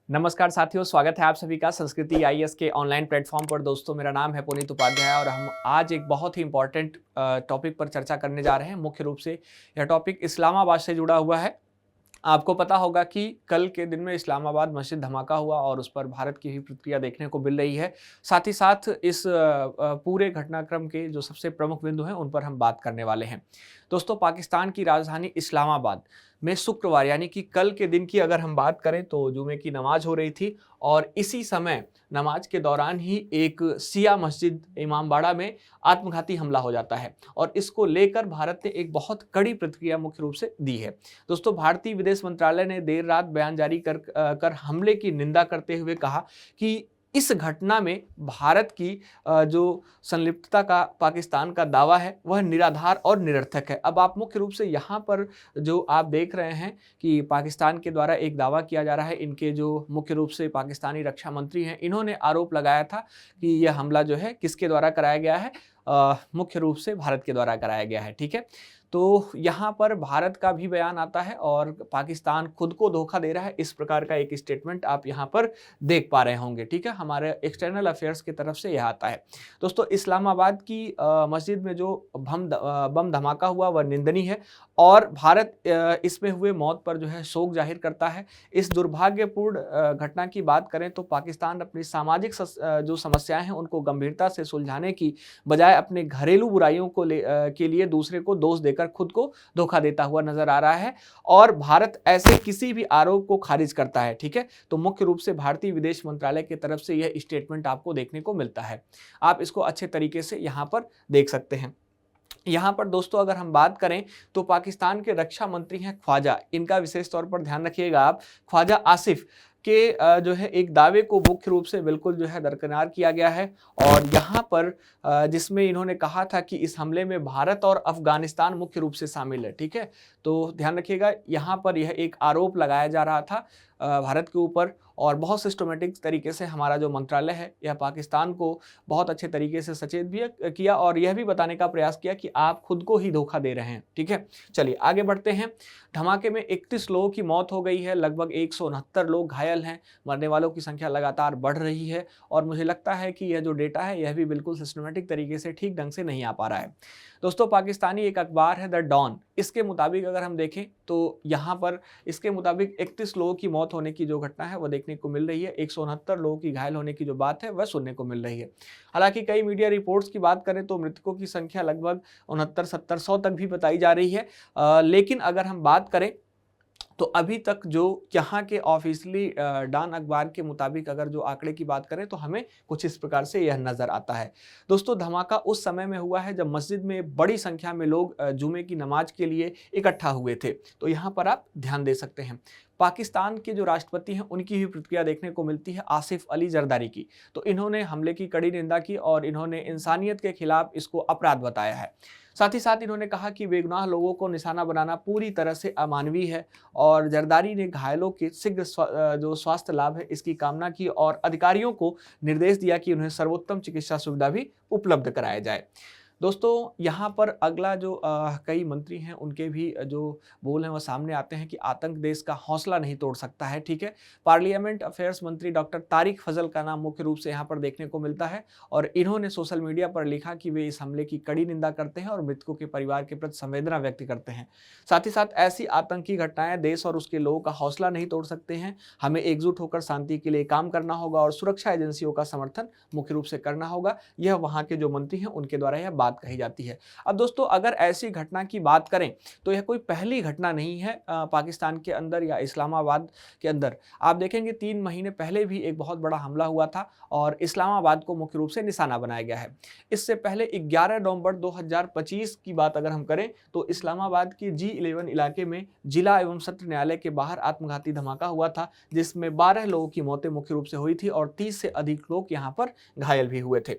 नमस्कार साथियों, स्वागत है आप सभी का संस्कृति आईएएस के ऑनलाइन प्लेटफॉर्म पर। दोस्तों, मेरा नाम है पुनीत उपाध्याय और हम आज एक बहुत ही इंपॉर्टेंट टॉपिक पर चर्चा करने जा रहे हैं। मुख्य रूप से यह टॉपिक इस्लामाबाद से जुड़ा हुआ है। आपको पता होगा कि कल के दिन में इस्लामाबाद मस्जिद धमाका हुआ और उस पर भारत की भी प्रतिक्रिया देखने को मिल रही है। साथ ही साथ इस पूरे घटनाक्रम के जो सबसे प्रमुख बिंदु हैं उन पर हम बात करने वाले हैं। दोस्तों, पाकिस्तान की राजधानी इस्लामाबाद में शुक्रवार यानी कि कल के दिन की अगर हम बात करें तो जुमे की नमाज हो रही थी और इसी समय नमाज के दौरान ही एक शिया मस्जिद इमामबाड़ा में आत्मघाती हमला हो जाता है और इसको लेकर भारत ने एक बहुत कड़ी प्रतिक्रिया मुख्य रूप से दी है। दोस्तों, भारतीय विदेश मंत्रालय ने देर रात बयान जारी कर हमले की निंदा करते हुए कहा कि इस घटना में भारत की जो संलिप्तता का पाकिस्तान का दावा है वह निराधार और निरर्थक है। अब आप मुख्य रूप से यहाँ पर जो आप देख रहे हैं कि पाकिस्तान के द्वारा एक दावा किया जा रहा है। इनके जो मुख्य रूप से पाकिस्तानी रक्षा मंत्री हैं, इन्होंने आरोप लगाया था कि यह हमला जो है किसके द्वारा कराया गया है, मुख्य रूप से भारत के द्वारा कराया गया है। ठीक है, तो यहाँ पर भारत का भी बयान आता है और पाकिस्तान खुद को धोखा दे रहा है, इस प्रकार का एक स्टेटमेंट आप यहाँ पर देख पा रहे होंगे। ठीक है, हमारे एक्सटर्नल अफेयर्स की तरफ से यह आता है। दोस्तों, इस्लामाबाद की मस्जिद में जो बम धमाका हुआ वह निंदनीय है और भारत इसमें हुए मौत पर जो है शोक जाहिर करता है। इस दुर्भाग्यपूर्ण घटना की बात करें तो पाकिस्तान अपनी सामाजिक जो समस्याएं हैं उनको गंभीरता से सुलझाने की बजाय अपने घरेलू बुराइयों के लिए दूसरे को दोष देकर खुद को धोखा देता हुआ नजर आ रहा है और भारत ऐसे किसी भी आरोप को खारिज करता है। ठीक है, तो मुख्य रूप से भारतीय विदेश मंत्रालय की तरफ से यह स्टेटमेंट आपको देखने को मिलता है। आप इसको अच्छे तरीके से यहाँ पर देख सकते हैं। यहाँ पर दोस्तों अगर हम बात करें तो पाकिस्तान के रक्षा मंत्री हैं ख्वाजा, इनका विशेष तौर पर ध्यान रखिएगा आप, ख्वाजा आसिफ के जो है एक दावे को मुख्य रूप से बिल्कुल जो है दरकिनार किया गया है और यहाँ पर जिसमें इन्होंने कहा था कि इस हमले में भारत और अफगानिस्तान मुख्य रूप से शामिल है। ठीक है, तो ध्यान रखिएगा, यहाँ पर यह एक आरोप लगाया जा रहा था भारत के ऊपर और बहुत सिस्टमेटिक तरीके से हमारा जो मंत्रालय है यह पाकिस्तान को बहुत अच्छे तरीके से सचेत भी किया और यह भी बताने का प्रयास किया कि आप खुद को ही धोखा दे रहे हैं। ठीक है, चलिए आगे बढ़ते हैं। धमाके में 31 लोगों की मौत हो गई है, लगभग 169 लोग घायल हैं। मरने वालों की संख्या लगातार बढ़ रही है और मुझे लगता है कि यह जो डेटा है यह भी बिल्कुल सिस्टमेटिक तरीके से ठीक ढंग से नहीं आ पा रहा है। दोस्तों, पाकिस्तानी एक अखबार है द डॉन, इसके मुताबिक अगर हम देखें तो यहाँ पर इसके मुताबिक 31 लोगों की मौत होने की जो घटना है वह देखने को मिल रही है, 169 लोगों की घायल होने की जो बात है वह सुनने को मिल रही है। हालांकि कई मीडिया रिपोर्ट्स की बात करें तो मृतकों की संख्या लगभग 69-70-100 तक भी बताई जा रही है। लेकिन अगर हम बात करें तो अभी तक जो यहाँ के ऑफिशियली डॉन अखबार के मुताबिक अगर जो आंकड़े की बात करें तो हमें कुछ इस प्रकार से यह नज़र आता है। दोस्तों, धमाका उस समय में हुआ है जब मस्जिद में बड़ी संख्या में लोग जुमे की नमाज के लिए इकट्ठा हुए थे। तो यहाँ पर आप ध्यान दे सकते हैं। पाकिस्तान के जो राष्ट्रपति हैं उनकी भी प्रतिक्रिया देखने को मिलती है आसिफ अली जरदारी की। तो इन्होंने हमले की कड़ी निंदा की और इन्होंने इंसानियत के खिलाफ इसको अपराध बताया है। साथ ही साथ इन्होंने कहा कि बेगुनाह लोगों को निशाना बनाना पूरी तरह से अमानवीय है और जरदारी ने घायलों के शीघ्र जो स्वास्थ्य लाभ है इसकी कामना की और अधिकारियों को निर्देश दिया कि उन्हें सर्वोत्तम चिकित्सा सुविधा भी उपलब्ध कराया जाए। दोस्तों, यहाँ पर अगला जो कई मंत्री हैं उनके भी जो बोल हैं वो सामने आते हैं कि आतंक देश का हौसला नहीं तोड़ सकता है। ठीक है, पार्लियामेंट अफेयर्स मंत्री डॉक्टर तारिक फजल का नाम मुख्य रूप से यहाँ पर देखने को मिलता है और इन्होंने सोशल मीडिया पर लिखा कि वे इस हमले की कड़ी निंदा करते हैं और मृतकों के परिवार के प्रति संवेदना व्यक्त करते हैं। साथ ही साथ ऐसी आतंकी घटनाएं देश और उसके लोगों का हौसला नहीं तोड़ सकते हैं। हमें एकजुट होकर शांति के लिए काम करना होगा और सुरक्षा एजेंसियों का समर्थन मुख्य रूप से करना होगा। यह वहाँ के जो मंत्री हैं उनके द्वारा यह बात कही जाती है। अब दोस्तों, अगर ऐसी घटना की बात करें तो यह कोई पहली घटना नहीं है पाकिस्तान के अंदर या इस्लामाबाद के अंदर। आप देखेंगे 3 महीने पहले भी एक बहुत बड़ा हमला हुआ था और इस्लामाबाद को मुख्य रूप से निशाना बनाया गया है। इससे पहले 11 नवंबर 2025 की बात अगर हम करें तो इस्लामाबाद के G11 इलाके में जिला एवं सत्र न्यायालय के बाहर आत्मघाती धमाका हुआ था जिसमें 12 लोगों की मौतें मुख्य रूप से हुई थी और 30 से अधिक लोग यहाँ पर घायल भी हुए थे।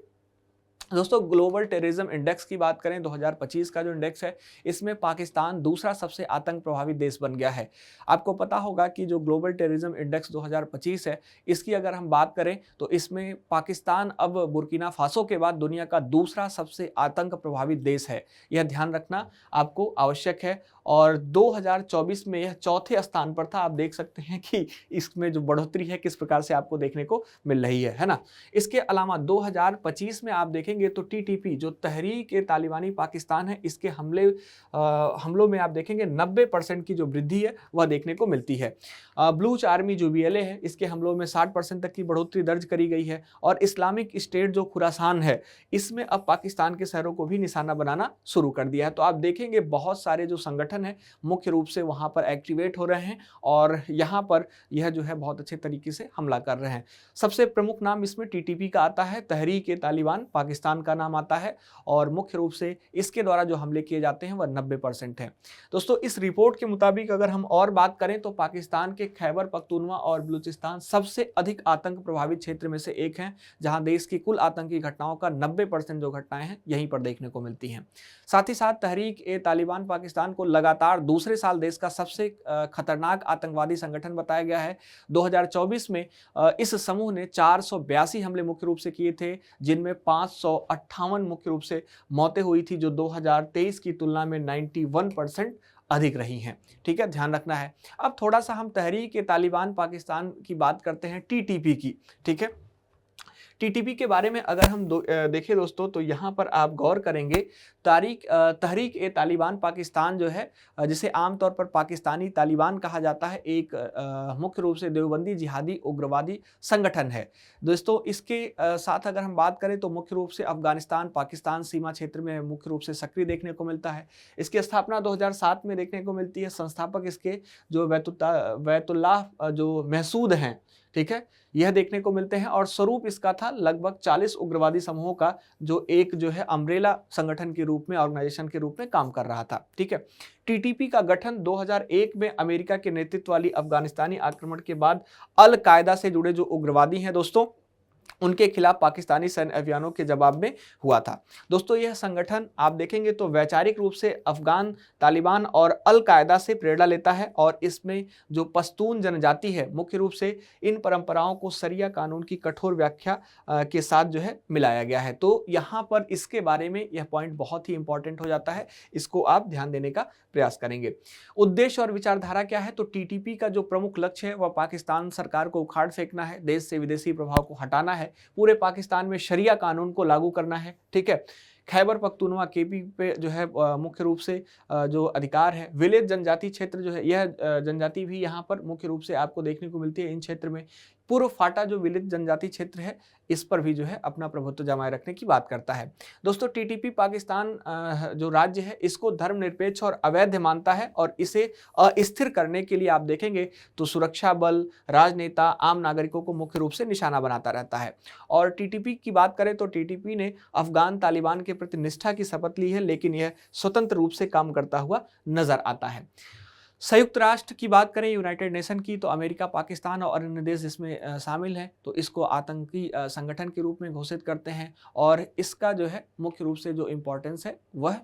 दोस्तों, ग्लोबल टेररिज्म इंडेक्स की बात करें 2025 का जो इंडेक्स है इसमें पाकिस्तान दूसरा सबसे आतंक प्रभावित देश बन गया है। आपको पता होगा कि जो ग्लोबल टेररिज्म इंडेक्स 2025 है इसकी अगर हम बात करें तो इसमें पाकिस्तान अब बुर्किना फासो के बाद दुनिया का दूसरा सबसे आतंक प्रभावित देश है। यह ध्यान रखना आपको आवश्यक है और 2024 में यह चौथे स्थान पर था। आप देख सकते हैं कि इसमें जो बढ़ोतरी है किस प्रकार से आपको देखने को मिल रही है ना। इसके अलावा 2025 में आप देखेंगे तो टीटीपी जो तहरीक-ए-तालिबानी पाकिस्तान है, इसके हमलों में आप देखेंगे 90% की जो वृद्धि है वह देखने को मिलती है। बलूच आर्मी जो बीएलए है, इसके हमलों में 60% तक की बढ़ोतरी दर्ज करी गई है। और इस्लामिक स्टेट जो खुरासान है, इसमें अब पाकिस्तान के शहरों को भी निशाना बनाना शुरू कर दिया है। तो आप देखेंगे बहुत सारे जो संगठन हैं मुख्य रूप से वहाँ पर एक्टिवेट हो रहे हैं और यहाँ पर यह जो है बहुत अच्छे तरीके से हमला कर रहे हैं। सबसे प्रमुख नाम इसमें टीटीपी का आता है, तहरीक-ए-तालिबान पाकिस्तान का नाम आता है और मुख्य रूप से इसके द्वारा जो हमले किए जाते हैं वह 90% हैं। दोस्तों, इस रिपोर्ट के मुताबिक अगर हम और बात करें तो पाकिस्तान के खैबर पख्तूनवा और बलूचिस्तान सबसे अधिक आतंक प्रभावित क्षेत्र में से एक हैं, जहां देश की कुल आतंकी घटनाओं का 90% जो घटनाएं हैं यहीं पर देखने को मिलती हैं। साथ ही साथ तहरीक-ए-तालिबान पाकिस्तान को लगातार दूसरे साल देश का सबसे खतरनाक आतंकवादी संगठन बताया गया है। 2024 में इस समूह ने 482 हमले मुख्य रूप से किए थे, जिनमें 558 मुख्य रूप से मौतें हुई थी, जो 2023 की तुलना में 91% अधिक रही हैं। ठीक है, ध्यान रखना है। अब थोड़ा सा हम तहरीक-ए-तालिबान पाकिस्तान की बात करते हैं, टीटीपी की। ठीक है, टीटीपी के बारे में अगर हम देखें दोस्तों, तो यहाँ पर आप गौर करेंगे तहरीक-ए-तालिबान पाकिस्तान जो है, जिसे आमतौर पर पाकिस्तानी तालिबान कहा जाता है, एक मुख्य रूप से देवबंदी जिहादी उग्रवादी संगठन है। दोस्तों, इसके साथ अगर हम बात करें तो मुख्य रूप से अफगानिस्तान पाकिस्तान सीमा क्षेत्र में मुख्य रूप से सक्रिय देखने को मिलता है। इसकी स्थापना 2007 में देखने को मिलती है। संस्थापक इसके जो बैतुल्लाह जो महसूद हैं, ठीक है, यह देखने को मिलते हैं और स्वरूप इसका था लगभग 40 उग्रवादी समूहों का, जो एक जो है अम्ब्रेला संगठन के रूप में, ऑर्गेनाइजेशन के रूप में काम कर रहा था। ठीक है, टीटीपी का गठन 2001 में अमेरिका के नेतृत्व वाली अफगानिस्तानी आक्रमण के बाद अल कायदा से जुड़े जो उग्रवादी हैं दोस्तों, उनके खिलाफ पाकिस्तानी सैन्य अभियानों के जवाब में हुआ था। दोस्तों, यह संगठन आप देखेंगे तो वैचारिक रूप से अफगान तालिबान और अल कायदा से प्रेरणा लेता है और इसमें जो पश्तून जनजाति है, मुख्य रूप से इन परंपराओं को शरिया कानून की कठोर व्याख्या के साथ जो है मिलाया गया है। तो यहाँ पर इसके बारे में यह पॉइंट बहुत ही इंपॉर्टेंट हो जाता है, इसको आप ध्यान देने का प्रयास करेंगे। उद्देश्य और विचारधारा क्या है? तो टीटीपी का जो प्रमुख लक्ष्य है वह पाकिस्तान सरकार को उखाड़ फेंकना है, देश से विदेशी प्रभाव को हटाना है, पूरे पाकिस्तान में शरिया कानून को लागू करना है। ठीक है, खैबर पख्तूनवा केपी पे जो है मुख्य रूप से जो अधिकार है, विलेज जनजाति क्षेत्र जो है, यह जनजाति भी यहाँ पर मुख्य रूप से आपको देखने को मिलती है। इन क्षेत्र में पूर्व फाटा जो विलेज जनजाति क्षेत्र है, इस पर भी जो है अपना प्रभुत्व जमाए रखने की बात करता है। दोस्तों, टीटीपी पाकिस्तान जो राज्य है, इसको धर्मनिरपेक्ष और अवैध मानता है और इसे अस्थिर करने के लिए आप देखेंगे तो सुरक्षा बल, राजनेता, आम नागरिकों को मुख्य रूप से निशाना बनाता रहता है। और टीटीपी की बात करें तो टीटीपी ने अफगान तालिबान के प्रति निष्ठा की शपथ ली है, लेकिन यह स्वतंत्र रूप से काम करता हुआ नजर आता है। संयुक्त राष्ट्र की बात करें, यूनाइटेड नेशन की, तो अमेरिका, पाकिस्तान और अन्य देश इसमें शामिल हैं, तो इसको आतंकी संगठन के रूप में घोषित करते हैं। और इसका जो है मुख्य रूप से जो इम्पोर्टेंस है वह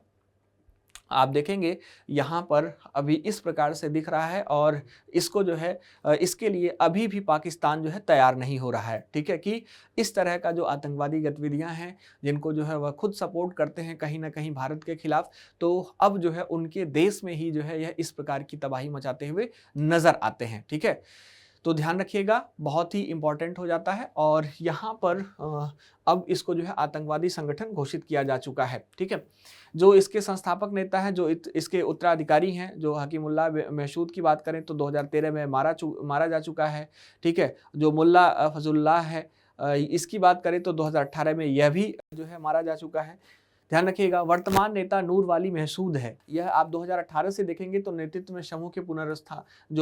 आप देखेंगे यहाँ पर अभी इस प्रकार से दिख रहा है और इसको जो है इसके लिए अभी भी पाकिस्तान जो है तैयार नहीं हो रहा है। ठीक है, कि इस तरह का जो आतंकवादी गतिविधियाँ हैं, जिनको जो है वह खुद सपोर्ट करते हैं कहीं ना कहीं भारत के खिलाफ, तो अब जो है उनके देश में ही जो है यह इस प्रकार की तबाही मचाते हुए नजर आते हैं। ठीक है, तो ध्यान रखिएगा, बहुत ही इंपॉर्टेंट हो जाता है और यहाँ पर अब इसको जो है आतंकवादी संगठन घोषित किया जा चुका है। ठीक है, जो इसके संस्थापक नेता हैं, जो इसके उत्तराधिकारी हैं, जो हकीमुल्लाह महसूद की बात करें तो 2013 में मारा जा चुका है। ठीक है, जो मुल्ला फजलुल्लाह है, इसकी बात करें तो 2018 में यह भी जो है मारा जा चुका है। ध्यान रखिएगा, वर्तमान नेता नूर वाली महसूद है। यह आप 2018 से देखेंगे तो नेतृत्व में समूह के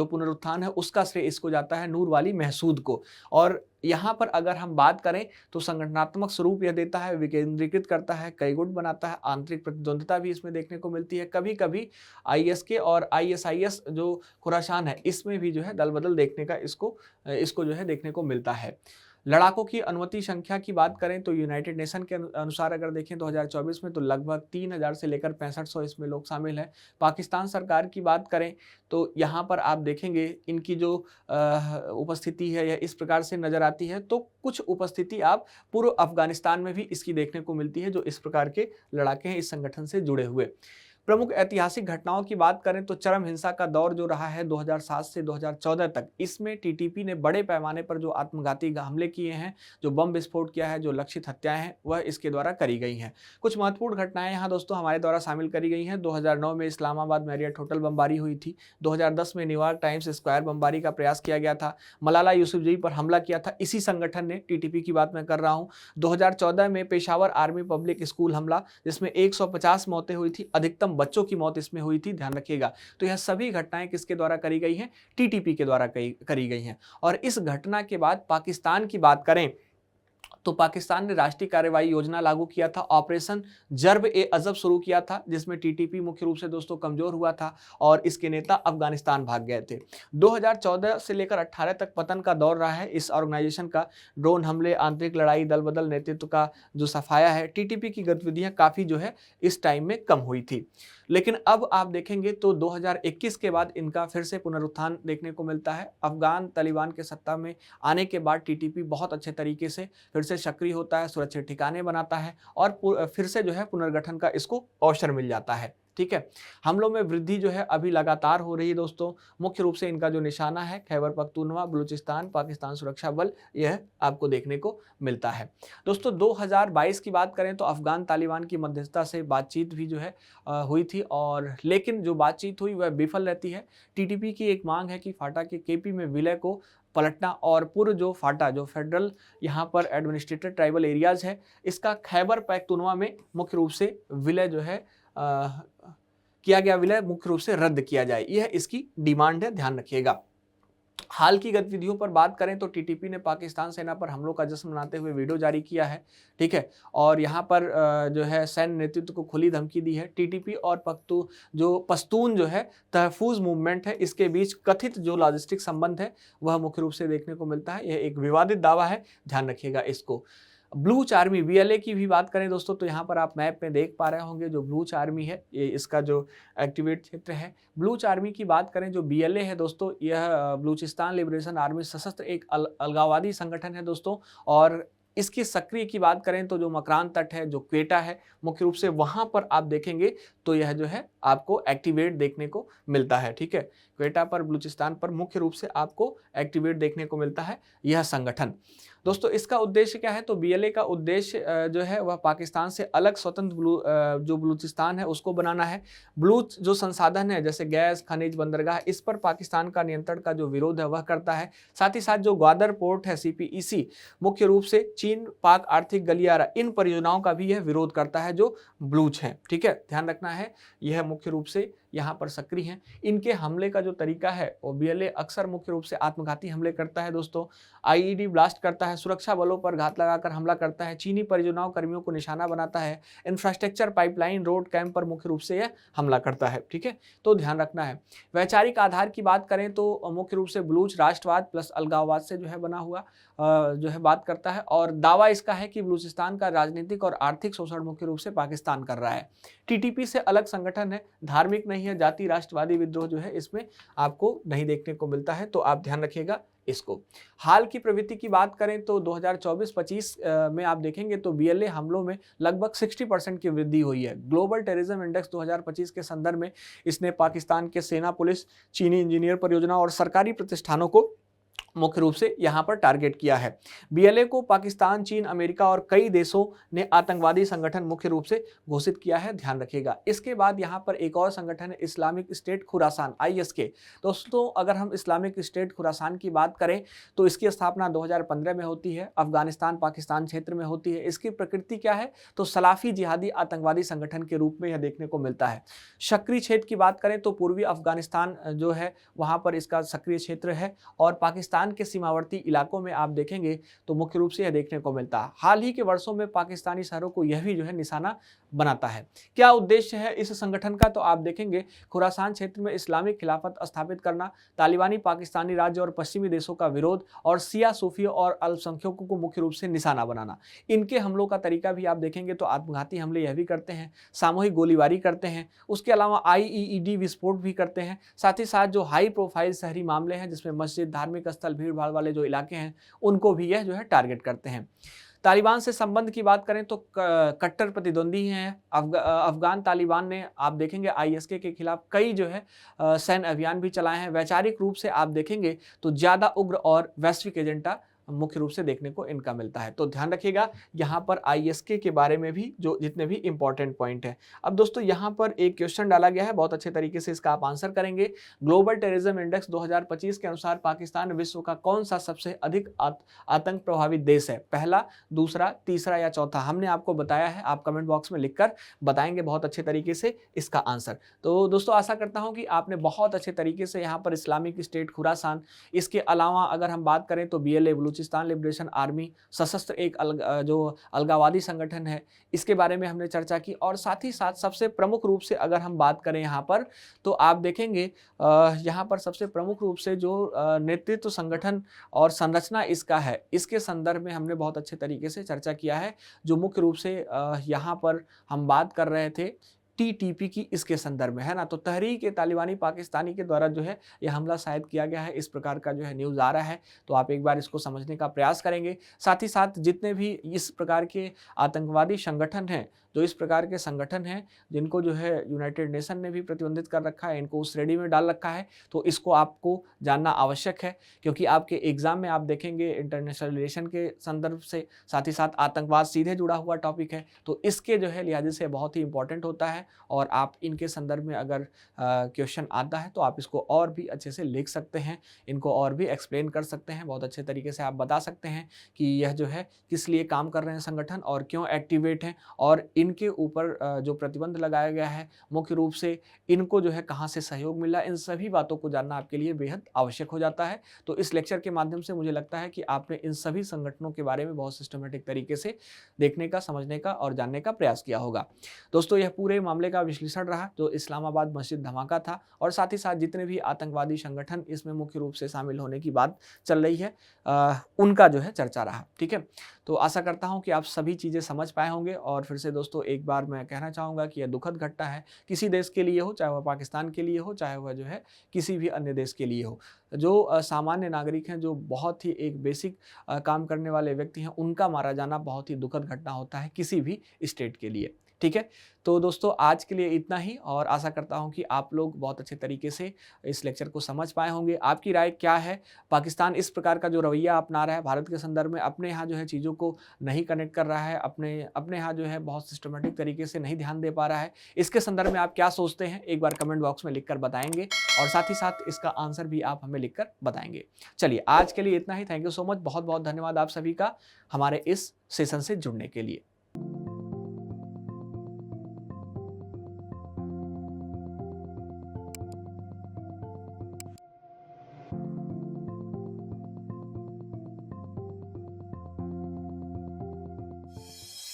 पुनरुत्थान है, उसका श्रेय इसको जाता है, नूर वाली महसूद को। और यहाँ पर अगर हम बात करें तो संगठनात्मक स्वरूप यह देता है, विकेंद्रीकृत करता है, कई गुट बनाता है, आंतरिक प्रतिद्वंद्विता भी इसमें देखने को मिलती है। कभी कभी ISK और ISIS जो खुरासान है, इसमें भी जो है दल बदल देखने का इसको जो है देखने को मिलता है। लड़ाकों की अनुमति संख्या की बात करें तो यूनाइटेड नेशन के अनुसार अगर देखें 2024 में तो लगभग 3000 से लेकर 6500 इसमें लोग शामिल हैं। पाकिस्तान सरकार की बात करें तो यहाँ पर आप देखेंगे इनकी जो उपस्थिति है यह इस प्रकार से नज़र आती है। तो कुछ उपस्थिति आप पूर्व अफगानिस्तान में भी इसकी देखने को मिलती है, जो इस प्रकार के लड़ाके हैं इस संगठन से जुड़े हुए। प्रमुख ऐतिहासिक घटनाओं की बात करें तो चरम हिंसा का दौर जो रहा है 2007 से 2014 तक, इसमें टीटीपी ने बड़े पैमाने पर जो आत्मघाती हमले किए हैं, जो बम विस्फोट किया है, जो लक्षित हत्याएं हैं, वह इसके द्वारा करी गई हैं। कुछ महत्वपूर्ण घटनाएं यहाँ दोस्तों हमारे द्वारा शामिल करी गई हैं। 2009 में इस्लामाबाद मैरियट होटल बमबारी हुई थी। 2010 में न्यूयॉर्क टाइम्स स्क्वायर बमबारी का प्रयास किया गया था। मलाला यूसुफजई पर हमला किया था इसी संगठन ने, टीटीपी की बात मैं कर रहा हूँ। 2014 में पेशावर आर्मी पब्लिक स्कूल हमला, जिसमें 150 मौतें हुई थी, अधिकतम बच्चों की मौत इसमें हुई थी, ध्यान रखिएगा। तो यह सभी घटनाएं किसके द्वारा करी गई हैं? टीटीपी के द्वारा करी गई हैं। और इस घटना के बाद पाकिस्तान की बात करें तो पाकिस्तान ने राष्ट्रीय कार्रवाई योजना लागू किया था, ऑपरेशन जर्ब ए अजब शुरू किया था, जिसमें टीटीपी मुख्य रूप से दोस्तों कमजोर हुआ था और इसके नेता अफगानिस्तान भाग गए थे। 2014 से लेकर 18 तक पतन का दौर रहा है इस ऑर्गेनाइजेशन का। ड्रोन हमले, आंतरिक लड़ाई, दल बदल, नेतृत्व का जो सफाया है, टीटीपी की गतिविधियां काफी जो है इस टाइम में कम हुई थी। लेकिन अब आप देखेंगे तो 2021 के बाद इनका फिर से पुनरुत्थान देखने को मिलता है। अफगान तालिबान के सत्ता में आने के बाद टीटीपी बहुत अच्छे तरीके से फिर से सक्रिय होता है, सुरक्षित ठिकाने बनाता है और फिर से जो है पुनर्गठन का इसको अवसर मिल जाता है। ठीक है, हमलों में वृद्धि जो है अभी लगातार हो रही है दोस्तों। मुख्य रूप से इनका जो निशाना है खैबर पख्तूनवा, बलूचिस्तान, पाकिस्तान सुरक्षा बल, यह आपको देखने को मिलता है। दोस्तों 2022 की बात करें तो अफगान तालिबान की मध्यस्थता से बातचीत भी जो है हुई थी, और लेकिन जो बातचीत हुई वह विफल रहती है। टीटीपी की एक मांग है कि फाटा के केपी में विलय को पलटना और पूर्व जो फाटा जो फेडरल यहाँ पर एडमिनिस्ट्रेटेड ट्राइबल एरियाज है, इसका खैबर पख्तूनवा में मुख्य रूप से विलय जो है किया गया विलय मुख्य रूप से रद्द किया जाए, यह इसकी डिमांड है, ध्यान रखिएगा। हाल की गतिविधियों पर बात करें तो टीटीपी ने पाकिस्तान सेना पर हमलों का जश्न मनाते हुए वीडियो जारी किया है। ठीक है, और यहाँ पर जो है सैन्य नेतृत्व को खुली धमकी दी है। टीटीपी और पश्तून जो है तहफूज मूवमेंट है, इसके बीच कथित जो लॉजिस्टिक संबंध है वह मुख्य रूप से देखने को मिलता है। यह एक विवादित दावा है, ध्यान रखिएगा इसको। ब्लूच आर्मी बीएलए की भी बात करें दोस्तों तो यहाँ पर आप मैप में देख पा रहे होंगे जो ब्लूच आर्मी है, ये इसका जो एक्टिवेट क्षेत्र है। ब्लूच आर्मी की बात करें, जो बीएलए है दोस्तों, यह बलूचिस्तान लिबरेशन आर्मी सशस्त्र एक अलगाववादी संगठन है दोस्तों। और इसकी सक्रिय की बात करें तो जो मकरान तट है, जो क्वेटा है, मुख्य रूप से वहां पर आप देखेंगे तो यह जो है आपको एक्टिवेट देखने को मिलता है। ठीक है, क्वेटा पर, बलूचिस्तान पर मुख्य रूप से आपको एक्टिवेट देखने को मिलता है यह संगठन। दोस्तों इसका उद्देश्य क्या है? तो बीएलए का उद्देश्य जो है वह पाकिस्तान से अलग स्वतंत्र जो बलूचिस्तान है उसको बनाना है। बलूच जो संसाधन है जैसे गैस, खनिज, बंदरगाह, इस पर पाकिस्तान का नियंत्रण का जो विरोध है वह करता है। साथ ही साथ जो ग्वादर पोर्ट है सीपीईसी, मुख्य रूप से चीन पाक आर्थिक गलियारा, इन परियोजनाओं का भी यह विरोध करता है जो बलूच हैं। ठीक है, ध्यान रखना है, यह मुख्य रूप से यहाँ पर सक्रिय हैं। इनके हमले का जो तरीका है वो बीएलए अक्सर मुख्य रूप से आत्मघाती हमले करता है दोस्तों। आईईडी ब्लास्ट करता है, सुरक्षा बलों पर घात लगाकर हमला करता है, चीनी परियोजनाओं कर्मियों को निशाना बनाता है, इंफ्रास्ट्रक्चर, पाइपलाइन, रोड, कैंप पर मुख्य रूप से यह हमला करता है। ठीक है, तो ध्यान रखना है। वैचारिक आधार की बात करें तो मुख्य रूप से बलूच राष्ट्रवाद प्लस अलगाववाद से जो है बना हुआ जो है बात करता है, और दावा इसका है कि बलूचिस्तान का राजनीतिक और आर्थिक शोषण मुख्य रूप से पाकिस्तान कर रहा है। टीटीपी से अलग संगठन है, धार्मिक नहीं है, जाति राष्ट्रवादी विद्रोह जो है इसमें आपको नहीं देखने को मिलता है, तो आप ध्यान रखिएगा इसको। हाल की प्रवृत्ति की बात करें तो 2024-25 में आप देखेंगे तो बीएलए हमलों में लगभग 60% की वृद्धि हुई है। ग्लोबल टेररिज्म इंडेक्स 2025 के संदर्भ में इसने पाकिस्तान के सेना, पुलिस, चीनी इंजीनियर परियोजना और सरकारी प्रतिष्ठानों को मुख्य रूप से यहां पर टारगेट किया है। बीएलए को पाकिस्तान, चीन, अमेरिका और कई देशों ने आतंकवादी संगठन मुख्य रूप से घोषित किया है, ध्यान रखिएगा। इसके बाद यहां पर एक और संगठन है इस्लामिक स्टेट खुरासान, आईएसके। दोस्तों अगर हम इस्लामिक स्टेट खुरासान की बात करें तो इसकी स्थापना 2015 में होती है, अफगानिस्तान पाकिस्तान क्षेत्र में होती है। इसकी प्रकृति क्या है? तो सलाफी जिहादी आतंकवादी संगठन के रूप में यह देखने को मिलता है। सक्रिय क्षेत्र की बात करें तो पूर्वी अफगानिस्तान जो है वहां पर इसका सक्रिय क्षेत्र है, और पाकिस्तान के सीमावर्ती इलाकों में आप देखेंगे तो मुख्य रूप से यह देखने को मिलता है। हाल ही के वर्षों में पाकिस्तानी शहरों को यह भी जो है निशाना बनाता है। क्या उद्देश्य है इस संगठन का? तो आप देखेंगे खुरासान क्षेत्र में इस्लामिक खिलाफत स्थापित करना, तालिबानी पाकिस्तानी राज्य और पश्चिमी देशों का विरोध, और शिया, सूफियों और अल्पसंख्यकों को मुख्य रूप से निशाना बनाना। इनके हमलों का तरीका भी आप देखेंगे तो आत्मघाती हमले यह भी करते हैं, सामूहिक गोलीबारी करते हैं, उसके अलावा आईईडी विस्फोट भी करते हैं। साथ ही साथ जो हाई प्रोफाइल शहरी मामले हैं जिसमें मस्जिद, धार्मिक स्थल, भीड़ भाड़ वाले जो इलाके हैं उनको भी यह जो है टारगेट करते हैं। तालिबान से संबंध की बात करें तो कट्टर प्रतिद्वंदी हैं। अफगान तालिबान ने आप देखेंगे आईएसके के खिलाफ कई जो है सैन्य अभियान भी चलाए हैं। वैचारिक रूप से आप देखेंगे तो ज़्यादा उग्र और वैश्विक एजेंडा मुख्य रूप से देखने को इनका मिलता है। तो ध्यान रखिएगा यहाँ पर आईएसके के बारे में भी जो जितने भी इंपॉर्टेंट पॉइंट है। अब दोस्तों यहाँ पर एक क्वेश्चन डाला गया है, बहुत अच्छे तरीके से इसका आप आंसर करेंगे। ग्लोबल टेररिज्म इंडेक्स 2025 के अनुसार पाकिस्तान विश्व का कौन सा सबसे अधिक आतंक प्रभावित देश है? पहला, दूसरा, तीसरा या चौथा? हमने आपको बताया है, आप कमेंट बॉक्स में लिखकर बताएंगे बहुत अच्छे तरीके से इसका आंसर। तो दोस्तों आशा करता हूँ कि आपने बहुत अच्छे तरीके से यहाँ पर इस्लामिक स्टेट खुरासान, इसके अलावा अगर हम बात करें तो BLA बलूचिस्तान लिबरेशन आर्मी सशस्त्र एक जो अलगावादी संगठन है, इसके बारे में हमने चर्चा की। और साथ ही साथ सबसे प्रमुख रूप से अगर हम बात करें यहाँ पर तो आप देखेंगे यहाँ पर सबसे प्रमुख रूप से जो नेतृत्व संगठन और संरचना इसका है, इसके संदर्भ में हमने बहुत अच्छे तरीके से चर्चा किया है। जो मुख्य रूप से यहाँ पर हम बात कर रहे थे TTP की, इसके संदर्भ में, है ना। तो तहरीक तालिबानी पाकिस्तानी के द्वारा जो है यह हमला शायद किया गया है, इस प्रकार का जो है न्यूज़ आ रहा है। तो आप एक बार इसको समझने का प्रयास करेंगे। साथ ही साथ जितने भी इस प्रकार के आतंकवादी संगठन हैं, जो इस प्रकार के संगठन हैं जिनको जो है यूनाइटेड नेशन ने भी प्रतिबंधित कर रखा है, इनको उस श्रेणी में डाल रखा है, तो इसको आपको जानना आवश्यक है। क्योंकि आपके एग्जाम में आप देखेंगे इंटरनेशनल रिलेशन के संदर्भ से, साथ ही साथ आतंकवाद सीधे जुड़ा हुआ टॉपिक है, तो इसके जो है लिहाजे से बहुत ही इंपॉर्टेंट होता है। और आप इनके संदर्भ में अगर क्वेश्चन आता है तो आप इसको और भी अच्छे से लिख सकते हैं, इनको और भी एक्सप्लेन कर सकते हैं, बहुत अच्छे तरीके से आप बता सकते हैं कि यह जो है किस लिए काम कर रहे हैं संगठन और क्यों एक्टिवेट हैं, और इनके ऊपर जो प्रतिबंध लगाया गया है मुख्य रूप से इनको जो है कहाँ से सहयोग मिला, इन सभी बातों को जानना आपके लिए बेहद आवश्यक हो जाता है। तो इस लेक्चर के माध्यम से मुझे लगता है कि आपने इन सभी संगठनों के बारे में बहुत सिस्टमेटिक तरीके से देखने का, समझने का और जानने का प्रयास किया होगा। दोस्तों यह पूरे मामले का विश्लेषण रहा जो इस्लामाबाद मस्जिद धमाका था, और साथ ही साथ जितने भी आतंकवादी संगठन इसमें मुख्य रूप से शामिल होने की बात चल रही है उनका जो है चर्चा रहा। ठीक है, तो आशा करता हूं कि आप सभी चीज़ें समझ पाए होंगे। और फिर से दोस्तों एक बार मैं कहना चाहूँगा कि यह दुखद घटना है, किसी देश के लिए हो, चाहे वह पाकिस्तान के लिए हो, चाहे वह जो है किसी भी अन्य देश के लिए हो। जो सामान्य नागरिक हैं, जो बहुत ही एक बेसिक काम करने वाले व्यक्ति हैं, उनका मारा जाना बहुत ही दुखद घटना होता है किसी भी स्टेट के लिए। ठीक है, तो दोस्तों आज के लिए इतना ही, और आशा करता हूं कि आप लोग बहुत अच्छे तरीके से इस लेक्चर को समझ पाए होंगे। आपकी राय क्या है? पाकिस्तान इस प्रकार का जो रवैया अपना रहा है भारत के संदर्भ में, अपने यहाँ जो है चीज़ों को नहीं कनेक्ट कर रहा है, अपने यहाँ जो है बहुत सिस्टमेटिक तरीके से नहीं ध्यान दे पा रहा है, इसके संदर्भ में आप क्या सोचते हैं एक बार कमेंट बॉक्स में लिखकर बताएंगे, और साथ ही साथ इसका आंसर भी आप हमें लिखकर बताएंगे। चलिए आज के लिए इतना ही। थैंक यू सो मच, बहुत बहुत धन्यवाद आप सभी का हमारे इस सेशन से जुड़ने के लिए।